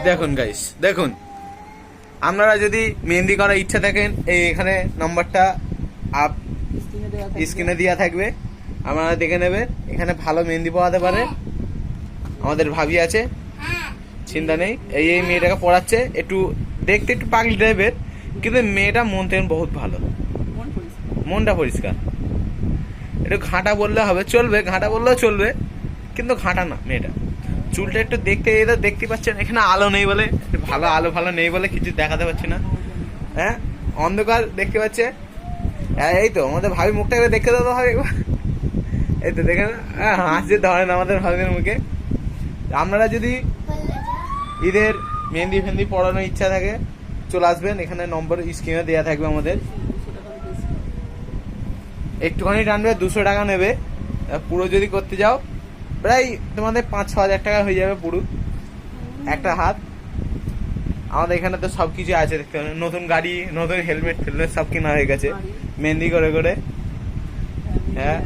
দেখুন গাইস, দেখুন আপনারা যদি মেহেন্দি করার ইচ্ছা থাকেন, এই এখানে নাম্বারটা আপ স্ক্রিনে দেওয়া থাকবে, আপনারা দেখে নেবেন। এখানে ভালো মেহেন্দি পাওয়াতে পারে। আমাদের ভাবি আছে, চিন্তা নেই। এই মেয়েটাকে পড়াচ্ছে, একটু দেখতে একটু পাগলি টাইপের, কিন্তু মেয়েটা মন থেকে বহুত ভালো, মনটা পরিষ্কার। একটু ঘাঁটা বললে হবে, চলবে, ঘাঁটা বললেও চলবে, কিন্তু ঘাঁটা না মেয়েটা। চুলটা একটু দেখতে, এটা দেখতে পাচ্ছেন এখানে আলো নেই বলে, ভালো আলো ভালো নেই বলে কিছু দেখাতে পাচ্ছি না। হ্যাঁ, অন্ধকার দেখতে পাচ্ছে। এই তো আমাদের ভাবি মুখটা একবার দেখতে দাও ভাবি, এই তো দেখেন হাসি ধরেন আমাদের ভাবির মুখে। আপনারা যদি ঈদের মেহেন্দি ফেন্দি পড়ানোর ইচ্ছা থাকে, চলে আসবেন। এখানে নম্বর স্ক্রিনে দেওয়া থাকবে আমাদের। একটুখানি টানবে, 200 টাকা নেবে। পুরো যদি করতে যাও প্রায় তোমাদের 5-6 হাজার টাকা হয়ে যাবে পুরো একটা হাত। আমাদের এখানে তো সব কিছু আছে, দেখতে পাবেন নতুন গাড়ি, নতুন হেলমেট ফেলমেট সব কেনা হয়ে গেছে মেহেন্দি করে করে। হ্যাঁ,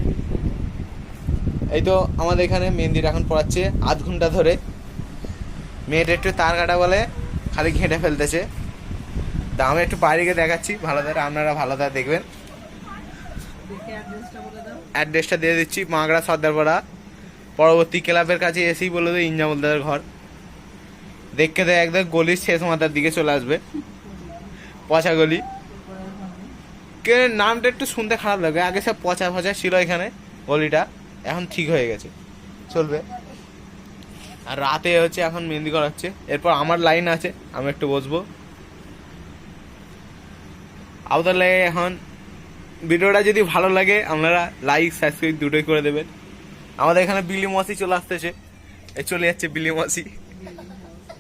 এই তো আমাদের এখানে মেহেন্দির এখন পড়াচ্ছে আধ ঘন্টা ধরে। মেয়েটা একটু তার কাটা বলে খালি ঘেঁটে ফেলতেছে। তা আমি একটু বাইরে গিয়ে দেখাচ্ছি ভালো করে, আপনারা ভালো করে দেখবেন। অ্যাড্রেসটা দিয়ে দিচ্ছি, মাগড়া সর্দারপাড়া পরবর্তী ক্লাবের কাছে এসেই বলে দেয় ইঞ্জামুলদারের ঘর। দেখতে দেয় একদম গলির শেষ মাথার দিকে চলে আসবে, পচা গলি। কে নামটা একটু শুনতে খারাপ লাগে, আগে সব পচা ফচা ছিল এখানে গলিটা, এখন ঠিক হয়ে গেছে, চলবে। আর রাতে হচ্ছে এখন মেহেন্দি করা হচ্ছে, এরপর আমার লাইন আছে, আমি একটু বসবো। তাহলে এখন ভিডিওটা যদি ভালো লাগে আপনারা লাইক সাবস্ক্রাইব দুটোই করে দেবেন। আমাদের এখানে বিলি মাসি চলে আসতেছে, চলে যাচ্ছে বিলি মাসি।